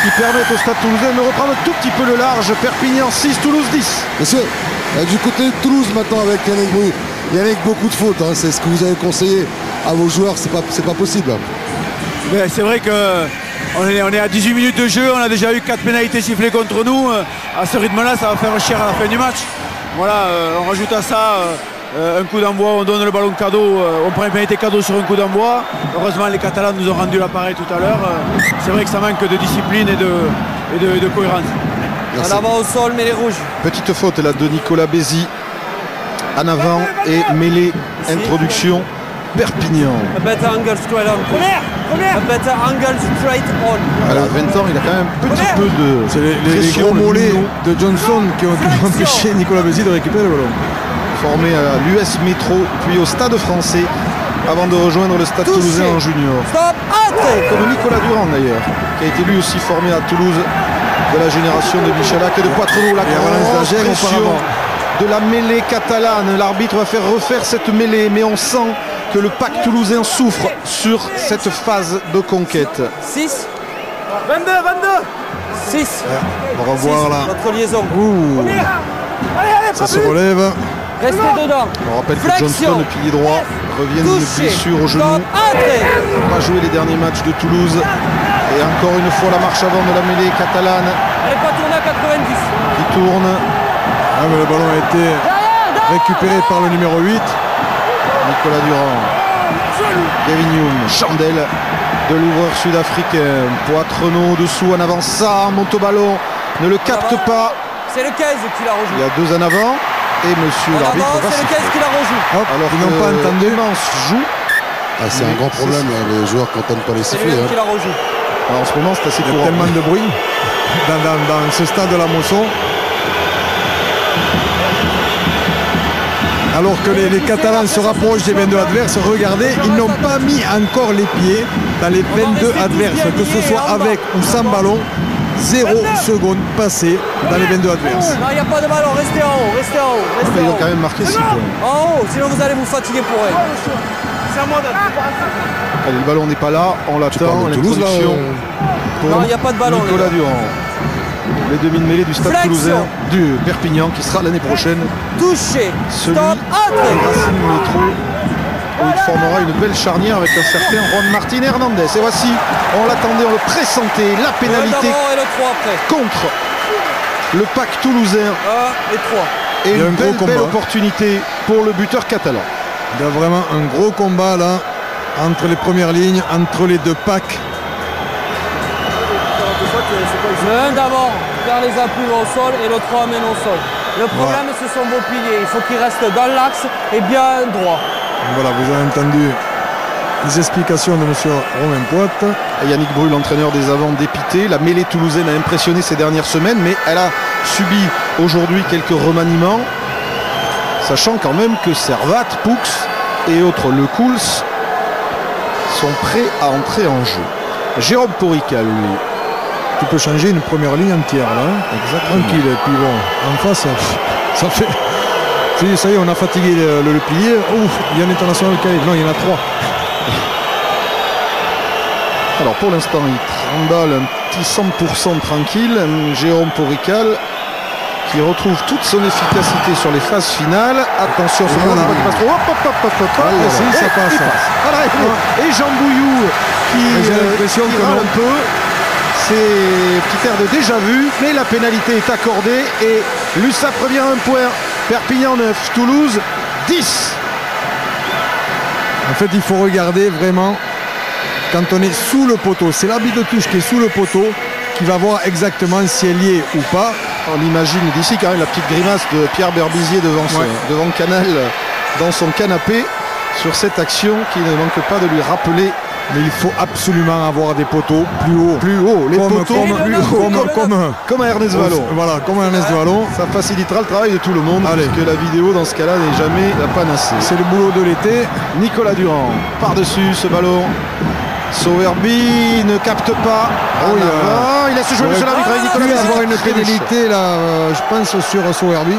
qui permettent au Stade Toulousain de reprendre un tout petit peu le large. Perpignan 6, Toulouse 10. Monsieur, du côté de Toulouse maintenant avec Yannick Bru. Il y a beaucoup de fautes, c'est ce que vous avez conseillé à vos joueurs, c'est pas possible. C'est vrai qu'on est à 18 minutes de jeu, on a déjà eu 4 pénalités sifflées contre nous. À ce rythme-là, ça va faire cher à la fin du match. Voilà, on rajoute à ça un coup d'envoi, on donne le ballon cadeau, on prend une pénalité cadeau sur un coup d'envoi. Heureusement, les Catalans nous ont rendu l'appareil tout à l'heure. C'est vrai que ça manque de discipline et de cohérence. En avant au sol, mais les rouges. Petite faute là de Nicolas Bézi. en avant et mêlée, introduction, Perpignan. A better angle straight on. A better angle straight on. Voilà, 20 ans, il a quand même un petit peu de C'est les pression, gros le mollets minot, de Johnson qui ont empêché Nicolas Bézi de récupérer le ballon. formé à l'US Métro, puis au Stade Français, avant de rejoindre le Stade Toulousain en junior. Stop, entrée. Comme Nicolas Durand d'ailleurs, qui a été lui aussi formé à Toulouse de la génération de Michalak et de Poitreau. La Et à Valence grosse d'Agen pression auparavant. de la mêlée catalane. L'arbitre va faire refaire cette mêlée, mais on sent que le pack toulousain souffre sur cette phase de conquête. 6. 6. On va revoir là. Notre liaison. Ouh. Ça se relève. Restez dedans. On rappelle que Flexion. Johnston, le pilier droit, revient d'une Touché. blessure au genou. Stop, entrée. Il n'a pas joué les derniers matchs de Toulouse. Et encore une fois la marche avant de la mêlée catalane Elle n'est pas tournée à 90. qui tourne. Ah, mais le ballon a été récupéré par le numéro 8. Nicolas Durand, Gavin Youm, chandelle de l'ouvreur sud-africain. Poitrenaud dessous en avant, ça monte au ballon, ne le capte pas. C'est le 15 qui la Il rejoue. y a deux en avant et monsieur En l'arbitre avant, va c'est le siffler. 15 qui la rejoue. Hop, Alors ils n'ont pas entendu. Clémence joue. Ah, c'est un grand problème, là, les joueurs qui n'entendent pas les C'est sifflets. lui Hein. qui la rejoue. Alors, en ce moment c'est assez Il y a courant. tellement de bruit dans ce stade de la Mosson. Alors que les Catalans se rapprochent des 22 adverses, regardez, ils n'ont pas mis encore les pieds dans les 22 adverses, que ce soit avec ou sans ballon. 0 seconde passée dans les 22 adverses. Non, il n'y a pas de ballon. Restez en haut. Restez en haut. Restez Mais ils en ont quand haut. même marqué 6 points. En haut, sinon vous allez vous fatiguer pour elle. C'est à moi Allez, le ballon n'est pas là, on l'attend. parles de Toulouse, là, L'introduction pour Non, il n'y a pas de ballon. Nicolas Durand. Les demi-mêlées du Stade Flexion. Toulousain du Perpignan qui sera l'année prochaine Touché. celui Stop, de entrée. Racing Métro, où il formera une belle charnière avec un certain Juan Martín Hernandez. Et voici, on l'attendait, on le pressentait, la Le pénalité d'abord et le 3 après. contre le pack toulousain 1 et 3. et Il y a une un gros belle combat. opportunité pour le buteur catalan. Il y a vraiment un gros combat là, entre les premières lignes, entre les deux packs. Le 1 d'abord perd les appuis au sol et le 3 amène au sol. Le problème, ce sont vos piliers. Il faut qu'ils restent dans l'axe et bien droit. Voilà, vous avez entendu les explications de M. Romain Poite. Et Yannick Bru, l'entraîneur des avants, dépité. La mêlée toulousaine a impressionné ces dernières semaines, mais elle a subi aujourd'hui quelques remaniements, sachant quand même que Servat, Poux et autres Le Cools sont prêts à entrer en jeu. Jérôme Porical, lui. Tu peux changer une première ligne entière là. Exactement. Tranquille. Et puis bon, en face, ça fait. Ça y est, on a fatigué le pilier. Ouf, il y a un international qui arrive. Non, il y en a 3. Alors pour l'instant, il trimballe un petit 100% tranquille. Jérôme Porical qui retrouve toute son efficacité sur les phases finales. Attention, ce ballon qui passe trop. Hop, hop, hop, hop, hop, hop. Ah, si, ça Et passe. il Voilà, et Jean Bouillou Mais j'ai qui l'impression que râle non. un peu. C'est petit air de déjà vu, mais la pénalité est accordée et l'USAP revient à un point. Perpignan 9, Toulouse 10. En fait, il faut regarder vraiment quand on est sous le poteau. C'est l'arbitre de touche qui est sous le poteau qui va voir exactement si elle y est ou pas. On imagine d'ici quand même la petite grimace de Pierre Berbizier devant Canal dans son canapé sur cette action qui ne manque pas de lui rappeler. Mais il faut absolument avoir des poteaux plus hauts. Plus haut, les poteaux plus haut. Comme à Ernest Vallon. Voilà, comme un Ernest Vallon. Ça facilitera le travail de tout le monde. Allez. Puisque la vidéo dans ce cas-là n'est jamais la panacée. C'est le boulot de l'été. Nicolas Durand par-dessus ce ballon. Sauverby ne capte pas. Oui, il a su jouer sur l'arbitre avec Nicolas Il Bézi. avoir une pénalité là, je pense sur Sauverby.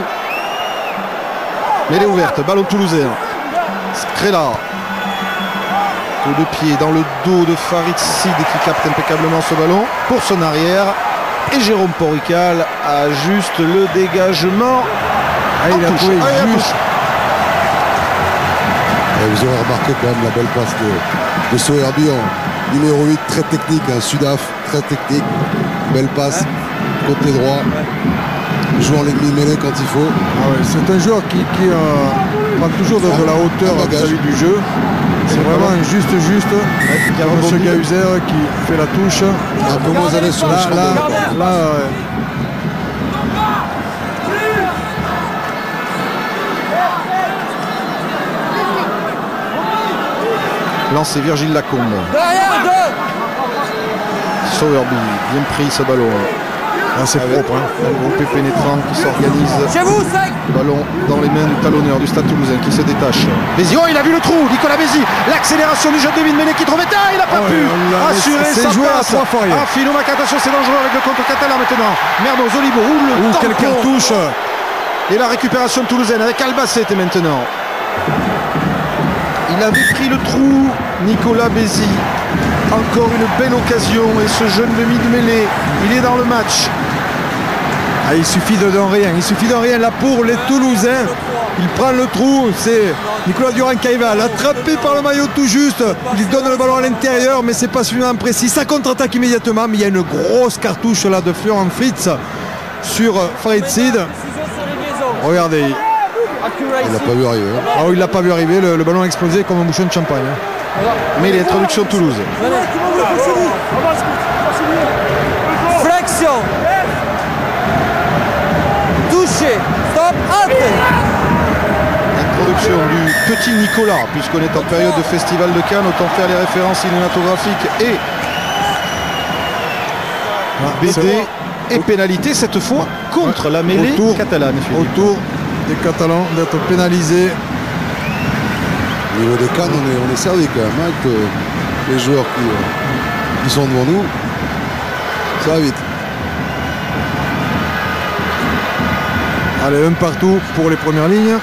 Mais elle est ouverte, ballon toulousain. Scrella. Coup de pied dans le dos de Farid Sid qui capte impeccablement ce ballon pour son arrière. Et Jérôme Porical ajuste le dégagement. Il a trouvé juste. Et vous aurez remarqué quand même la belle passe de Sauverby en numéro 8, très technique, un Sudaf, très technique. Belle passe, côté droit. Joue en l'ennemi mêlé quand il faut. Ah ouais, c'est un joueur qui prend toujours de la hauteur vis-à-vis du jeu. C'est vraiment juste. Ce Gahuzer qui fait la touche. Un peu moins à l'aise sur le champ. Là, Lancé Virgile Lacombe. Derrière, deux. Sowerby, bien pris ce ballon. C'est propre. Un groupe pénétrant qui s'organise. Chez vous, 5. Ballon dans les mains du talonneur du Stade Toulousain qui se détache. Bézi, oh il a vu le trou, Nicolas Bézi. L'accélération du jeu de David Menech qui trouvait. Ah, il n'a pas pu assurer sa place. Ah, Philo Maca, attention, c'est dangereux avec le contre catalan maintenant. Mermoz, Olivo, roule. Quelle cartouche. Et la récupération toulousaine avec Albacete maintenant. Il avait pris le trou, Nicolas Bézi. Encore une belle occasion et ce jeune demi de mêlée, il est dans le match. Ah, il suffit d'un rien, là pour les Toulousains. Il prend le trou, c'est Nicolas Durand qui arrive à l'attraper par le maillot tout juste. Il donne le ballon à l'intérieur, mais c'est pas suffisamment précis. Ça contre-attaque immédiatement, mais il y a une grosse cartouche là de Florent Fritz sur Farid Sid. Regardez. Il l'a pas vu arriver. Ah, il l'a pas vu arriver, le ballon a explosé comme un bouchon de champagne. Mais l'introduction de Toulouse. Flexion. Touché. Stop. Halte. Introduction du petit Nicolas, puisqu'on est en période de festival de Cannes, autant faire les références cinématographiques et BD et pénalité cette fois contre la mêlée catalane. Autour des Catalans d'être pénalisés. Au niveau des Cannes, on est servi quand même, hein, que les joueurs qui sont devant nous. Ça va vite. Allez, un partout pour les premières lignes.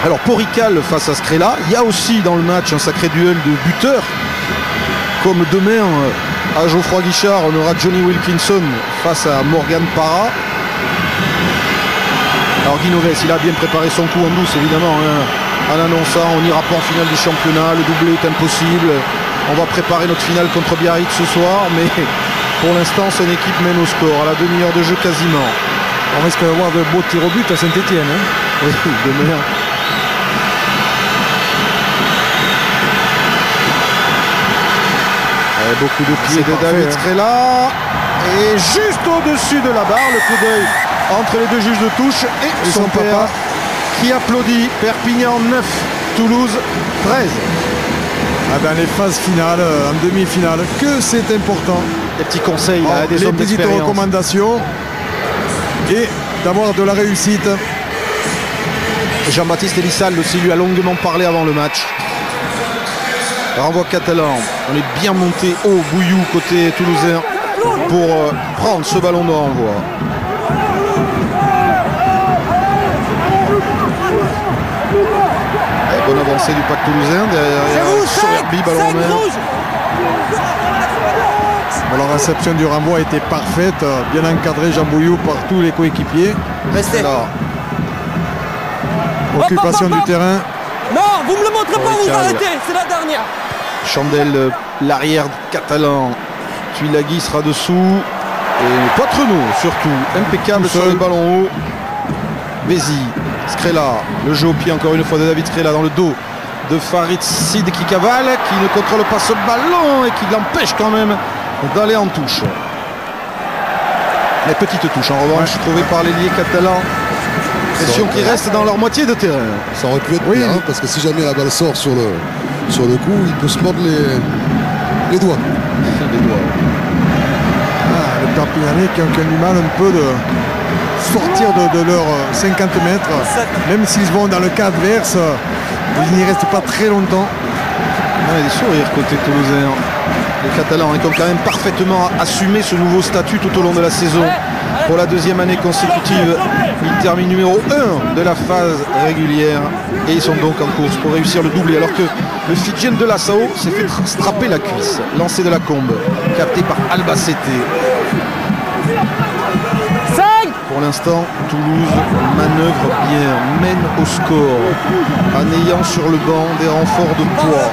Alors Porical face à Scrella, il y a aussi dans le match un sacré duel de buteurs. Comme demain à Geoffroy Guichard, on aura Johnny Wilkinson face à Morgan Parra. Alors Guinoves, il a bien préparé son coup en douce évidemment, hein, en annonçant on n'ira pas en finale du championnat, le doublé est impossible, on va préparer notre finale contre Biarritz ce soir, mais pour l'instant son équipe mène au score, à la demi-heure de jeu quasiment. On risque d'avoir de beaux tirs au but à Saint-Etienne. Hein. Oui, demain. Beaucoup de pieds de David Scrella et juste au-dessus de la barre, le coup d'œil entre les deux juges de touche et son papa qui applaudit. Perpignan 9, Toulouse 13. Dans les phases finales, en demi-finale, que c'est important. Des petits conseils à des les hommes petites d'expérience. recommandations et d'avoir de la réussite. Jean-Baptiste Elissal aussi lui a longuement parlé avant le match. Renvoi catalan, on est bien monté haut, Bouillou côté toulousain pour prendre ce ballon de renvoi. Et bonne avancée du pack toulousain derrière Sowerby, ballon en main. La réception du renvoi était parfaite, bien encadré Jean Bouillou par tous les coéquipiers. Alors, occupation du terrain. Non, vous me le montrez pas, vous arrêtez, c'est la dernière. Chandel, l'arrière catalan. Tuilagi sera dessous. Et Poitrenaud surtout. Impeccable sur les ballons hauts. Bézi, Scrella. Le jeu au pied encore une fois de David Scrella dans le dos de Farid Sid qui cavale, qui ne contrôle pas ce ballon et qui l'empêche quand même d'aller en touche. Les petites touches en revanche trouvées par l'ailier catalan. Pression qui reste dans leur moitié de terrain. Ça aurait pu être pire, hein, parce que si jamais la balle sort sur le coup, il peut se mordre les doigts. Les Perpignanais qui ont du mal un peu de sortir de leurs 50 mètres. Même s'ils vont dans le cas adverse, ils n'y restent pas très longtemps. Il y a des sourires côté toulousain. Les Catalans ont quand même parfaitement assumé ce nouveau statut tout au long de la saison. Pour la deuxième année consécutive, ils terminent numéro 1 de la phase régulière et ils sont donc en course pour réussir le doublé, alors que le Fidjien de Lassao s'est fait strapper la cuisse. Lancé de la combe, capté par Albacete. Pour l'instant, Toulouse manœuvre bien, mène au score, en ayant sur le banc des renforts de poids.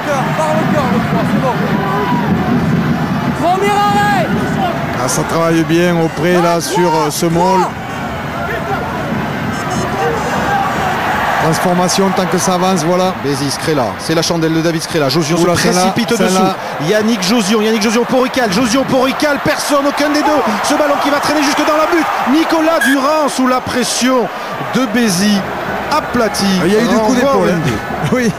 Premier arrêt. Ça travaille bien auprès là sur ce môle. Transformation tant que ça avance, voilà. Bézi, Scrella, c'est la chandelle de David Scrella. Josion se précipite dessous. Yannick Josion, Porical, personne, aucun des deux. Ce ballon qui va traîner jusque dans la butte. Nicolas Durand sous la pression de Bézi aplati. Il y a eu du coup d'épaule. Oui,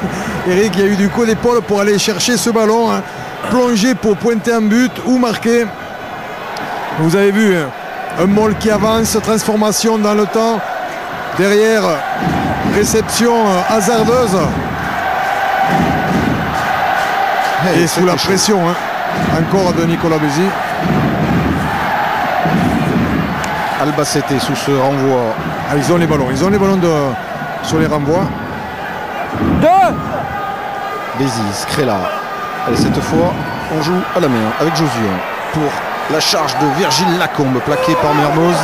Eric, il y a eu du coup d'épaule pour aller chercher ce ballon, hein. Plonger pour pointer un but ou marquer. Vous avez vu un Moll qui avance, transformation dans le temps. Derrière, réception hasardeuse. Et sous la pression, hein, encore de Nicolas Bézi. Albacete sous ce renvoi. Ah, ils ont les ballons sur les renvois. Bézi, Scrella. Allez, cette fois, on joue à la main avec Josué pour la charge de Virgile Lacombe, plaqué par Mermoz.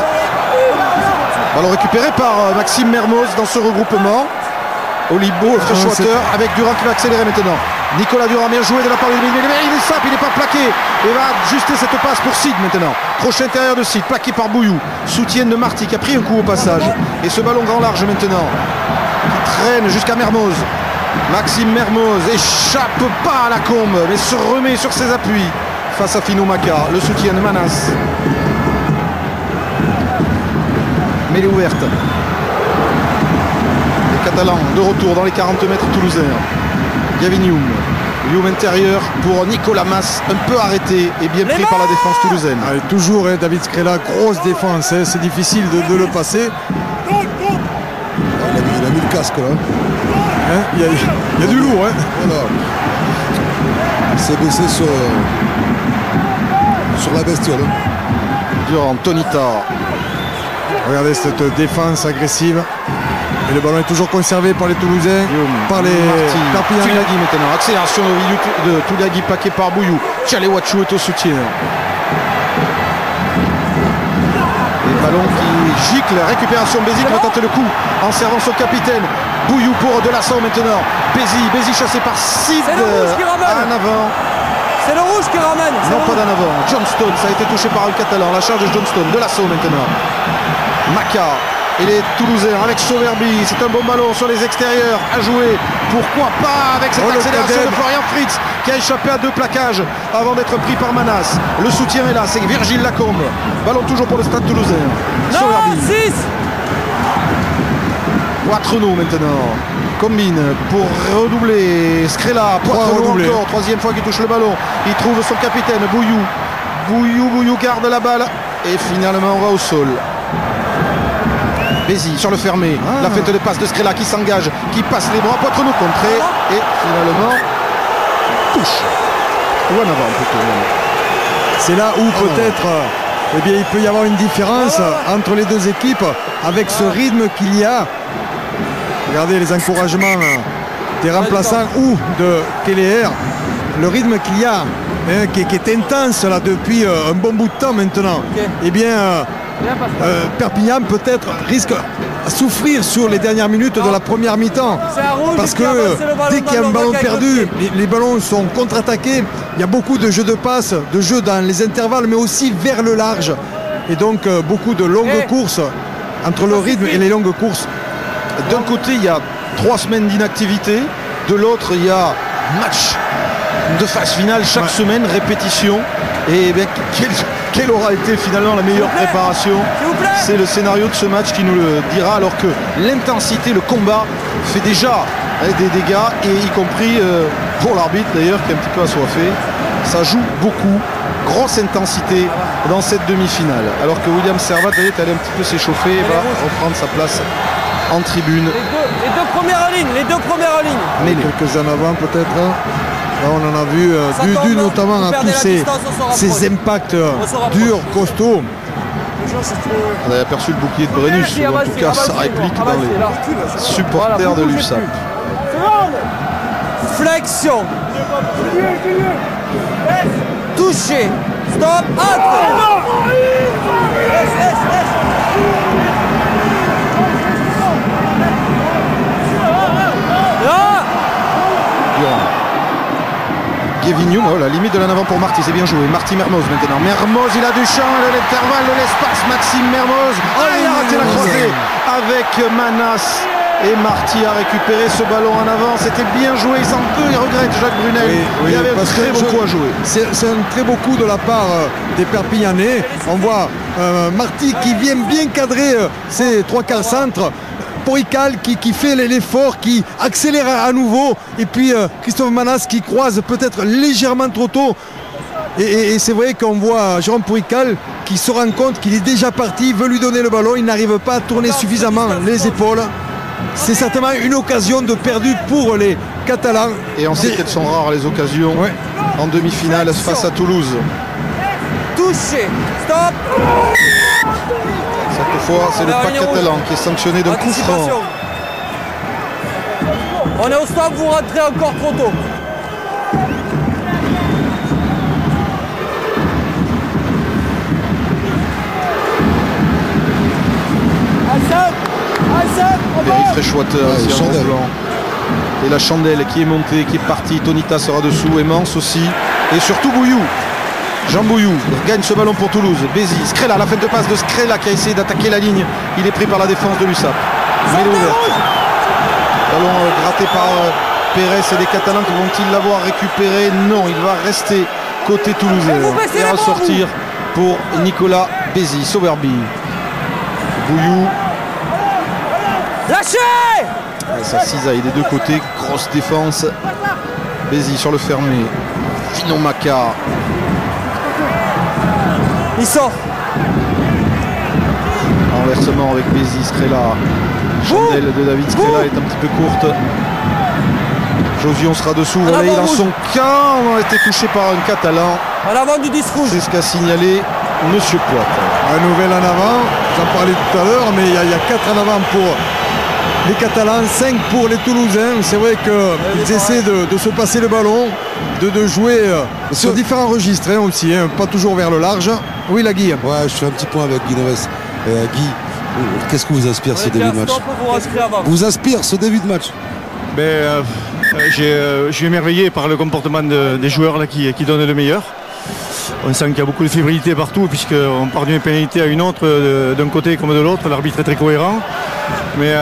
Ballon récupéré par Maxime Mermoz dans ce regroupement. Olibo, Freshwater, avec Durand qui va accélérer maintenant. Nicolas Durand, bien joué de la part de Bézi. Mais il est sape, il n'est pas plaqué. Il va ajuster cette passe pour Sid maintenant. Crochet intérieur de Sid, plaqué par Bouillou. Soutien de Marty qui a pris un coup au passage. Et ce ballon grand large maintenant, qui traîne jusqu'à Mermoz. Maxime Mermoz échappe pas à Lacombe, mais se remet sur ses appuis face à Fino Maka. Le soutien de Manas. Mêlée ouverte. Les Catalans de retour dans les 40 mètres toulousains. Gavin Youm intérieur pour Nicolas Mas, un peu arrêté et bien pris par la défense toulousaine. Allez, toujours David Scrella, grosse défense, hein, c'est difficile de le passer. Il a mis le casque là. Hein, il y a du lourd. Hein. Voilà. Il s'est baissé sur la bestiole. Durant Tonita. Regardez cette défense agressive. Et le ballon est toujours conservé par les Toulousains, par les Perpignanais. Tulagi maintenant, accélération de Tulagi plaqué par Bouillou. Tchalewachou est au soutien. Les ballons qui giclent, récupération Bézi qui va tenter le coup en servant son capitaine. Bouillou pour Delasson maintenant. Bézi chassé par Sid. En avant. C'est le rouge qui ramène. Non, pas d'en avant. Johnstone, ça a été touché par un Catalan. La charge de Johnstone, Delasson maintenant. Maka. Et les Toulousains avec Sauverby, c'est un bon ballon sur les extérieurs à jouer. Pourquoi pas avec cette accélération de Florian Fritz qui a échappé à 2 plaquages avant d'être pris par Manas. Le soutien est là, c'est Virgile Lacombe. Ballon toujours pour le Stade Toulousain. Sauverby. 6. Poitrenaud maintenant. Combine pour redoubler. Scrella, Poitrenaud encore. 3e fois qu'il touche le ballon. Il trouve son capitaine, Bouillou. Bouillou garde la balle. Et finalement on va au sol. Bézi sur le fermé, la fête de passe de Scrella qui s'engage, qui passe les bras, Poitrenaud contré et finalement touche. Ou en avant plutôt. C'est là où peut-être eh bien, il peut y avoir une différence entre les deux équipes avec ce rythme qu'il y a. Regardez les encouragements des remplaçants ou de Keller. Le rythme qu'il y a, hein, qui est intense là depuis un bon bout de temps maintenant. Eh bien, Perpignan peut-être risque à souffrir sur les dernières minutes de la première mi-temps. Parce que dès qu'il y a un ballon perdu, les ballons sont contre-attaqués. Il y a beaucoup de jeux de passe, de jeux dans les intervalles, mais aussi vers le large. Et donc beaucoup de longues courses, entre le rythme et les longues courses. D'un côté, il y a 3 semaines d'inactivité. De l'autre, il y a match de phase finale chaque semaine, répétition. Et bien, quelle aura été finalement la meilleure préparation? C'est le scénario de ce match qui nous le dira, alors que l'intensité, le combat fait déjà des dégâts, et y compris pour l'arbitre d'ailleurs qui est un petit peu assoiffé. Ça joue beaucoup, grosse intensité dans cette demi-finale. Alors que William Servat est allé un petit peu s'échauffer et va reprendre sa place en tribune. Les deux premières lignes. Mais quelques en avant peut-être. Là, on en a vu, dû notamment à tous ces impacts durs, costauds. On a aperçu le bouclier de Brennus, ou en tout cas sa réplique dans les supporters de l'USAP. Flexion. Touché. Stop. Kevin la limite de l'en avant pour Marty, c'est bien joué. Marty Mermoz maintenant. Mermoz, il a du champ, l'intervalle de l'espace. Maxime Mermoz. Il a raté la croisée avec Manas. Et Marty a récupéré ce ballon en avant. C'était bien joué. Il s'en peut, il regrette Jacques Brunel. Il y avait très beaucoup à jouer. C'est un très beau coup de la part des Perpignanais. On voit Marty qui vient bien cadrer ses 3/4 centres. Porical qui fait l'effort, qui accélère à nouveau. Et puis Christophe Manas qui croise peut-être légèrement trop tôt. Et c'est vrai qu'on voit Jérôme Porical qui se rend compte qu'il est déjà parti, veut lui donner le ballon, il n'arrive pas à tourner suffisamment les épaules. C'est certainement une occasion de perdu pour les Catalans. Et on sait qu'elles sont rares les occasions en demi-finale face à Toulouse. Touché, stop. Cette fois, c'est le pack catalan qui est sanctionné d'un coup franc. On est au stop, vous rentrez encore trop tôt. Perry Freshwater ici en blanc. Et la chandelle qui est montée, qui est partie. Tonita sera dessous, Emmons aussi. Et surtout Bouillou. Jean Bouillou gagne ce ballon pour Toulouse. Bézi, Scrella, la fin de passe de Scrella qui a essayé d'attaquer la ligne. Il est pris par la défense de l'USAP. Mêlée ouverte. Ballon gratté par Pérez et les Catalans qui vont-ils l'avoir récupéré? Non, il va rester côté toulousain. Et ressortir pour Nicolas Bézi. Sowerby. Bouillou. Lâchez! Ça cisaille des deux côtés, grosse défense. Bézi sur le fermé. Finon Maca. Il sort. Renversement avec Bézi, Scrella. Chandelle de David Scrella est un petit peu courte. Josion sera dessous. Volley dans son camp. On a été touché par un Catalan. En avant du 10 rouge. C'est ce qu'a signalé Monsieur Poit. Un nouvel en avant. J'en parlais tout à l'heure, mais il y a 4 en avant pour les Catalans, 5 pour les Toulousains. C'est vrai qu'ils essaient de se passer le ballon, de jouer sur différents registres aussi, pas toujours vers le large. Oui, la Guy. Ouais, je fais un petit point avec Guy Neves. Guy, qu'est-ce que vous inspire ce début de match? Vous inspire ce début de match? Je suis émerveillé par le comportement des joueurs là, qui donnent le meilleur. On sent qu'il y a beaucoup de fébrilité partout puisqu'on part d'une pénalité à une autre d'un côté comme de l'autre. L'arbitre est très cohérent. Mais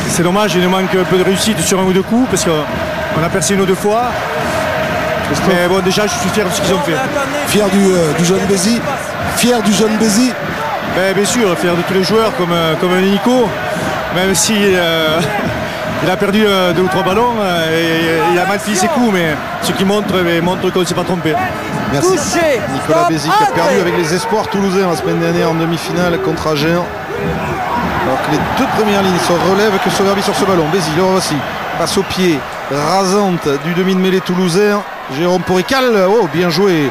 c'est dommage, il nous manque un peu de réussite sur un ou deux coups parce qu'on a percé une ou deux fois. Mais bon, déjà je suis fier de ce qu'ils ont fait. Fier du jeune Bézi? Fier du jeune Bézi? Bien sûr, fier de tous les joueurs comme Nico, même si il a perdu 2 ou 3 ballons et il a mal fini ses coups, mais ce qui montre qu'on ne s'est pas trompé. Merci. Nicolas Bézi qui a perdu avec les espoirs toulousains la semaine dernière en demi-finale contre Agen. Alors que les 2 premières lignes se relèvent que Sowerby sur ce ballon. Bézi, le voici. Passe au pied rasante du demi de mêlée toulousain. Jérôme Porical, bien joué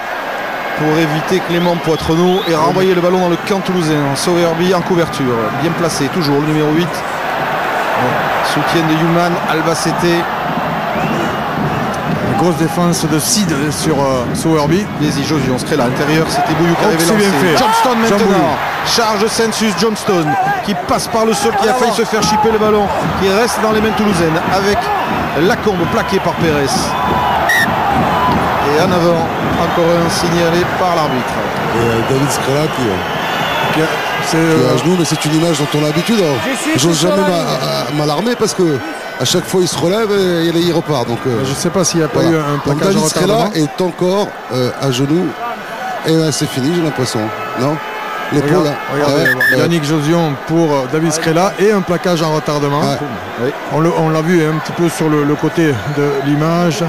pour éviter Clément Poitrenaud et renvoyer le ballon dans le camp toulousain. Sowerby en couverture, bien placé, toujours le numéro 8. Soutien de Human, Albacete. Une grosse défense de Sid sur Sowerby. Bézi, Josion, Scrella à l'intérieur, c'était Bouillou qui avait lancé. Johnston maintenant, charge Sensus Johnston qui passe par le sol, qui a failli se faire chipper le ballon, qui reste dans les mains toulousaines avec Lacombe plaqué par Pérez. Et en avant, encore un signalé par l'arbitre. Et David Scrella qui est à genoux, mais c'est une image dont on a l'habitude. J'ose jamais m'alarmer parce que à chaque fois il se relève et il repart. Donc, je ne sais pas s'il n'y a pas eu un plaquage en retardement. David Scrella est encore à genoux et c'est fini, j'ai l'impression. Non? L'épaule. Yannick Josion pour David Scrella et un plaquage en retardement. Oui. On l'a vu un petit peu sur le côté de l'image.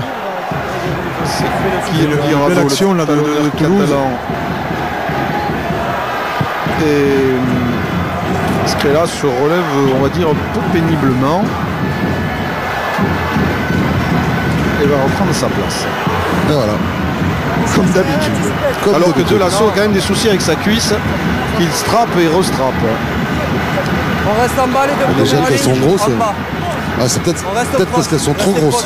Qui est le belle action là, de Toulouse. Et Scrella se relève, on va dire, un peu péniblement. Et va reprendre sa place. Et voilà. Comme d'habitude. Alors que De Lasso a quand même des soucis avec sa cuisse, qu'il strappe et restrappe. On reste en bas les deux. Déjà qu'elles sont grosses. C'est peut-être parce qu'elles sont trop grosses.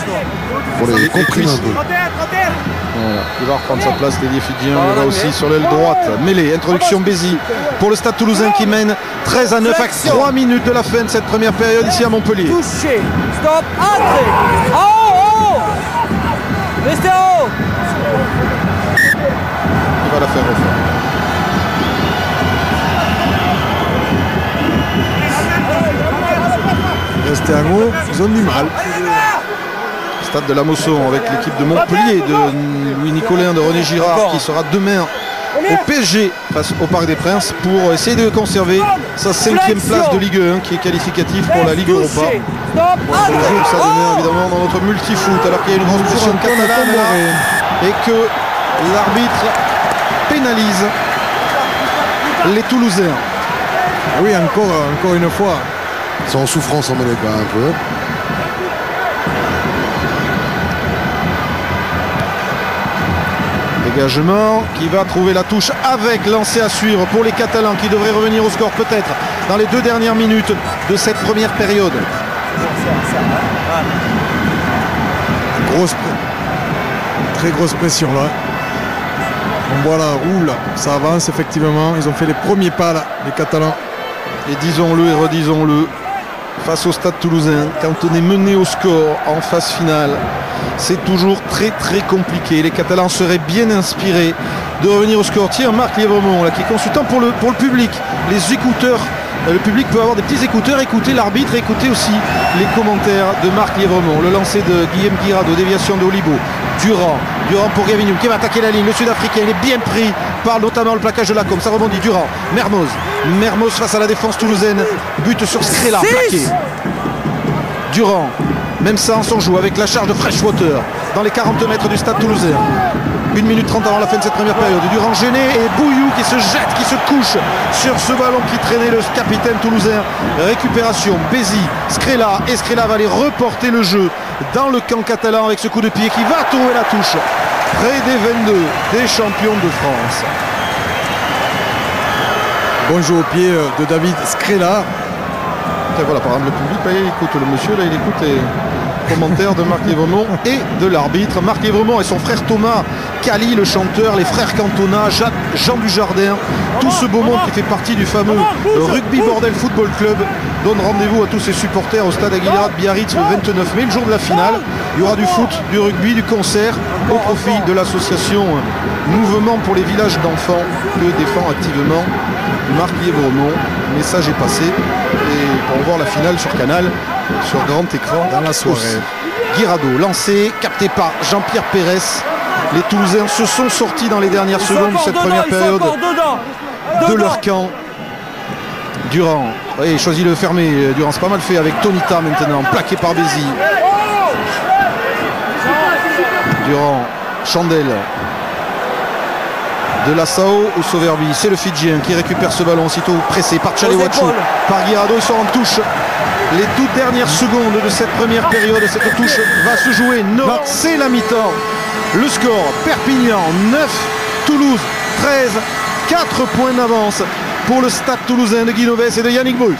Pour les comprimer un peu. Voilà. Il va reprendre sa place, Dédié Fidjien, il va aussi sur l'aile droite. Mêlée, introduction Bézi pour le Stade Toulousain qui mène 13-9 à 3 minutes de la fin de cette première période ici à Montpellier. Touché, stop, entrée. Oh. Restez en haut. Il va la faire refaire. Restez en haut, ils ont du mal. Stade de la Mosson avec l'équipe de Montpellier de Louis Nicolin, de René Girard qui sera demain au PSG face au Parc des Princes pour essayer de conserver sa 5e place de Ligue 1 qui est qualificative pour la Ligue Europa. Pour le jeu que ça donnait évidemment dans notre multifoot alors qu'il y a une grosse pression catalane et que l'arbitre pénalise les Toulousains. Oui, encore une fois. Ils sont en souffrance en mêlée quand même un peu. Dégagement qui va trouver la touche avec lancé à suivre pour les Catalans qui devraient revenir au score peut-être dans les 2 dernières minutes de cette première période. Très grosse pression là. On voit la roule, ça avance effectivement. Ils ont fait les premiers pas là, les Catalans. Et disons-le et redisons-le, face au Stade Toulousain, quand on est mené au score en phase finale, c'est toujours très très compliqué. Les Catalans seraient bien inspirés de revenir au score. Tiens, Marc Lièvremont là, qui est consultant pour le public. Les écouteurs, le public peut avoir des petits écouteurs, écouter l'arbitre, écouter aussi les commentaires de Marc Lièvremont. Le lancer de Guillaume Guirado, déviation de Olibo. Durand pour Gavinium qui va attaquer la ligne. Le Sud-Africain, il est bien pris par notamment le plaquage de Lacombe. Ça rebondit. Durand, Mermoz face à la défense toulousaine. But sur Scrella, plaqué. Durand, même ça en son joue avec la charge de Freshwater dans les 40 mètres du Stade Toulousain. 1 minute 30 avant la fin de cette première période. Durand gêné et Bouillou qui se jette, qui se couche sur ce ballon qui traînait le capitaine toulousain. Récupération, Bézi, Scrella, et Scrella va aller reporter le jeu dans le camp catalan avec ce coup de pied qui va trouver la touche près des 22 des champions de France. Bon jeu au pied de David Scrella. Et voilà, par exemple, le public, là, il écoute le monsieur, là, il écoute les commentaires de Marc Lièvremont et de l'arbitre. Marc Lièvremont et son frère Thomas Cali, le chanteur, les frères Cantona, Jean Dujardin, tout ce beau monde qui fait partie du fameux Rugby Bordel Football Club donne rendez-vous à tous ses supporters au stade Aguilera de Biarritz le 29 mai, le jour de la finale. Il y aura du foot, du rugby, du concert au profit de l'association Mouvement pour les villages d'enfants que défend activement Marc Lièvremont. Le message est passé et pour voir la finale sur Canal, sur grand écran dans la soirée. Guirado lancé, capté par Jean-Pierre Pérez. Les Toulousains se sont sortis dans les dernières secondes de cette première période de leur camp. Durand, il choisit le fermer. Durand, c'est pas mal fait avec Tonita maintenant, plaqué par Bézi. Durand, Chandel. De Lassao ou Soverbi, c'est le Fidjien qui récupère ce ballon aussitôt pressé par Tchalewachu, par Guirado. Ils sont en touche. Les toutes dernières secondes de cette première période, cette touche va se jouer. Non, c'est la mi-temps. Le score, Perpignan 9, Toulouse 13, 4 points d'avance pour le Stade Toulousain de Guy Novès et de Yannick Bru.